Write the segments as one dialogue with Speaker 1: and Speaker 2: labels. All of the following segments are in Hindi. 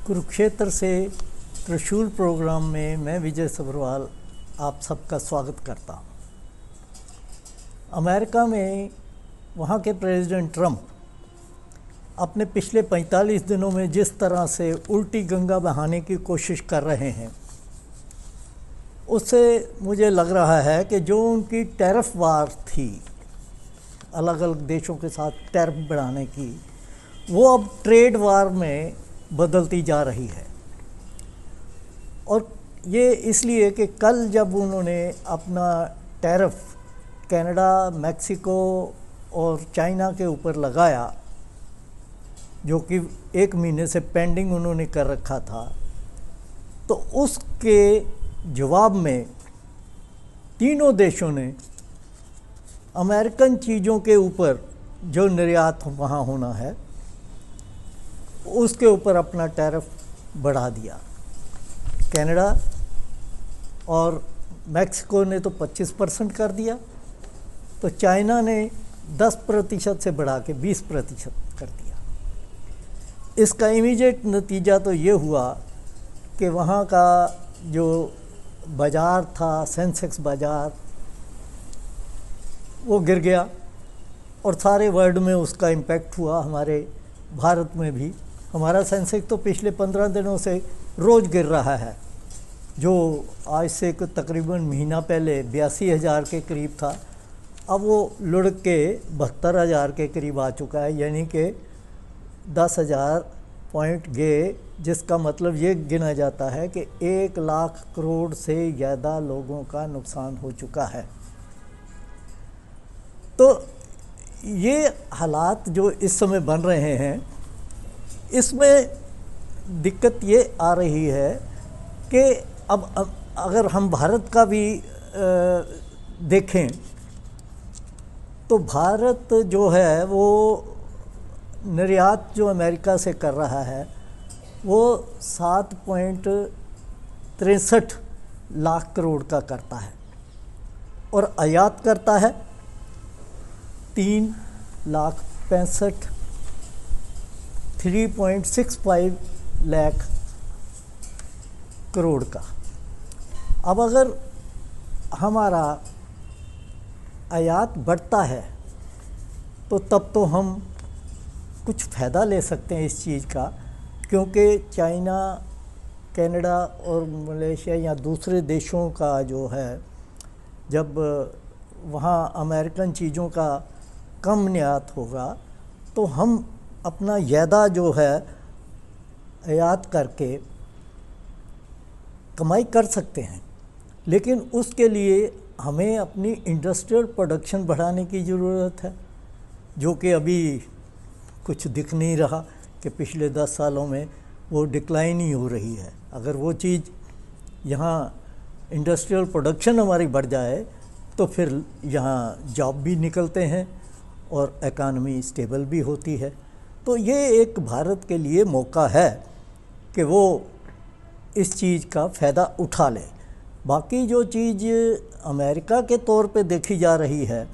Speaker 1: कुरुक्षेत्र से त्रिशूल प्रोग्राम में मैं विजय सब्रवाल आप सबका स्वागत करता हूँ। अमेरिका में वहाँ के प्रेसिडेंट ट्रंप अपने पिछले 45 दिनों में जिस तरह से उल्टी गंगा बहाने की कोशिश कर रहे हैं, उससे मुझे लग रहा है कि जो उनकी टैरिफ वार थी, अलग अलग देशों के साथ टैरिफ बढ़ाने की, वो अब ट्रेड वार में बदलती जा रही है। और ये इसलिए कि कल जब उन्होंने अपना टैरिफ कनाडा, मैक्सिको और चाइना के ऊपर लगाया, जो कि 1 महीने से पेंडिंग उन्होंने कर रखा था, तो उसके जवाब में तीनों देशों ने अमेरिकन चीज़ों के ऊपर जो निर्यात वहाँ होना है उसके ऊपर अपना टैरिफ बढ़ा दिया। कनाडा और मैक्सिको ने तो 25% कर दिया, तो चाइना ने 10% से बढ़ा के 20% कर दिया। इसका इमीडिएट नतीजा तो ये हुआ कि वहाँ का जो बाज़ार था, सेंसेक्स बाज़ार, वो गिर गया और सारे वर्ल्ड में उसका इम्पैक्ट हुआ। हमारे भारत में भी हमारा सेंसेक्स तो पिछले 15 दिनों से रोज़ गिर रहा है, जो आज से तकरीबन महीना पहले 82,000 के करीब था, अब वो लुढ़क के 72,000 के करीब आ चुका है। यानी कि 10,000 पॉइंट गए, जिसका मतलब ये गिना जाता है कि 1 लाख करोड़ से ज़्यादा लोगों का नुकसान हो चुका है। तो ये हालात जो इस समय बन रहे हैं, इसमें दिक्कत ये आ रही है कि अब अगर हम भारत का भी देखें तो भारत जो है वो निर्यात जो अमेरिका से कर रहा है वो 7.63 लाख करोड़ का करता है और आयात करता है 3,65 लाख करोड़ का। अब अगर हमारा आयात बढ़ता है तो तब तो हम कुछ फ़ायदा ले सकते हैं इस चीज़ का, क्योंकि चाइना, कनाडा और मलेशिया या दूसरे देशों का जो है, जब वहाँ अमेरिकन चीज़ों का कम निर्यात होगा तो हम अपना ज़्यादा जो है आयात करके कमाई कर सकते हैं। लेकिन उसके लिए हमें अपनी इंडस्ट्रियल प्रोडक्शन बढ़ाने की ज़रूरत है, जो कि अभी कुछ दिख नहीं रहा कि पिछले 10 सालों में वो डिक्लाइन ही हो रही है। अगर वो चीज़ यहाँ इंडस्ट्रियल प्रोडक्शन हमारी बढ़ जाए तो फिर यहाँ जॉब भी निकलते हैं और इकानमी स्टेबल भी होती है। तो ये एक भारत के लिए मौका है कि वो इस चीज़ का फ़ायदा उठा ले। बाकी जो चीज़ अमेरिका के तौर पे देखी जा रही है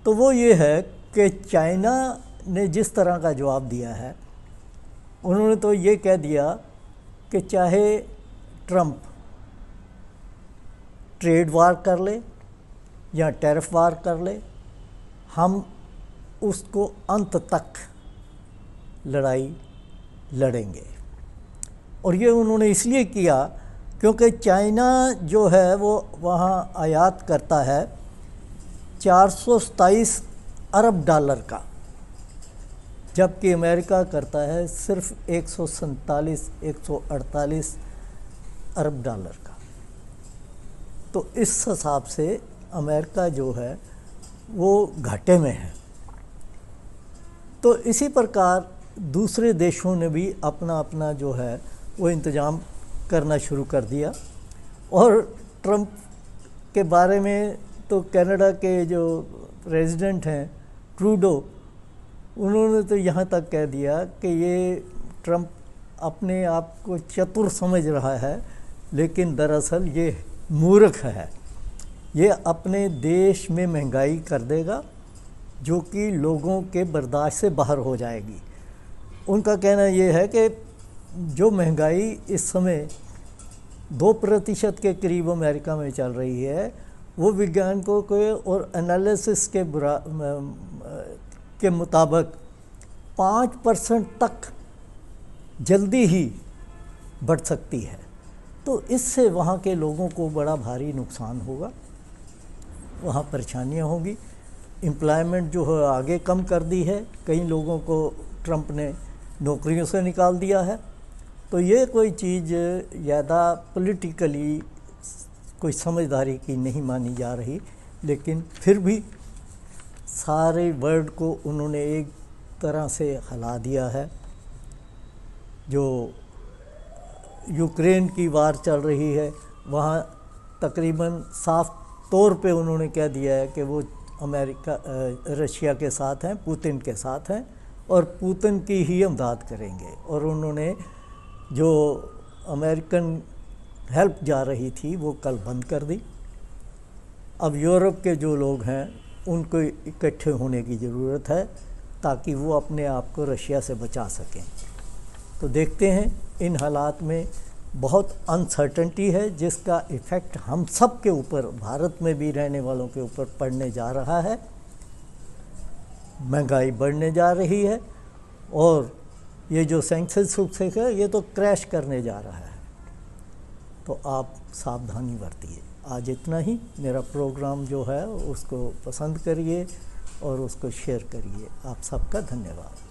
Speaker 1: तो वो ये है कि चाइना ने जिस तरह का जवाब दिया है, उन्होंने तो ये कह दिया कि चाहे ट्रंप ट्रेड वार कर ले या टैरिफ वार कर ले, हम उसको अंत तक लड़ाई लड़ेंगे। और ये उन्होंने इसलिए किया क्योंकि चाइना जो है वो वहाँ आयात करता है 427 अरब डॉलर का, जबकि अमेरिका करता है सिर्फ 148 अरब डॉलर का। तो इस हिसाब से अमेरिका जो है वो घाटे में है। तो इसी प्रकार दूसरे देशों ने भी अपना अपना जो है वो इंतज़ाम करना शुरू कर दिया। और ट्रंप के बारे में तो कनाडा के जो प्रेसिडेंट हैं ट्रूडो, उन्होंने तो यहाँ तक कह दिया कि ये ट्रंप अपने आप को चतुर समझ रहा है, लेकिन दरअसल ये मूर्ख है। ये अपने देश में महंगाई कर देगा जो कि लोगों के बर्दाश्त से बाहर हो जाएगी। उनका कहना ये है कि जो महंगाई इस समय 2% के करीब अमेरिका में चल रही है, वो वैज्ञानिकों के और एनालिसिस के मुताबिक 5% तक जल्दी ही बढ़ सकती है। तो इससे वहाँ के लोगों को बड़ा भारी नुकसान होगा, वहाँ परेशानियाँ होंगी। एम्प्लॉयमेंट जो है आगे कम कर दी है, कई लोगों को ट्रंप ने नौकरियों से निकाल दिया है। तो ये कोई चीज़ ज़्यादा पॉलिटिकली कोई समझदारी की नहीं मानी जा रही, लेकिन फिर भी सारे वर्ल्ड को उन्होंने एक तरह से हिला दिया है। जो यूक्रेन की वार चल रही है, वहाँ तकरीबन साफ तौर पे उन्होंने कह दिया है कि वो रशिया के साथ हैं, पुतिन के साथ हैं और पुतिन की ही इमदाद करेंगे। और उन्होंने जो अमेरिकन हेल्प जा रही थी वो कल बंद कर दी। अब यूरोप के जो लोग हैं उनको इकट्ठे होने की ज़रूरत है ताकि वो अपने आप को रशिया से बचा सकें। तो देखते हैं, इन हालात में बहुत अनसर्टेनिटी है जिसका इफ़ेक्ट हम सब के ऊपर, भारत में भी रहने वालों के ऊपर पड़ने जा रहा है। महंगाई बढ़ने जा रही है और ये जो सेंसेक्स है ये तो क्रैश करने जा रहा है। तो आप सावधानी बरतिए। आज इतना ही। मेरा प्रोग्राम जो है उसको पसंद करिए और उसको शेयर करिए। आप सबका धन्यवाद।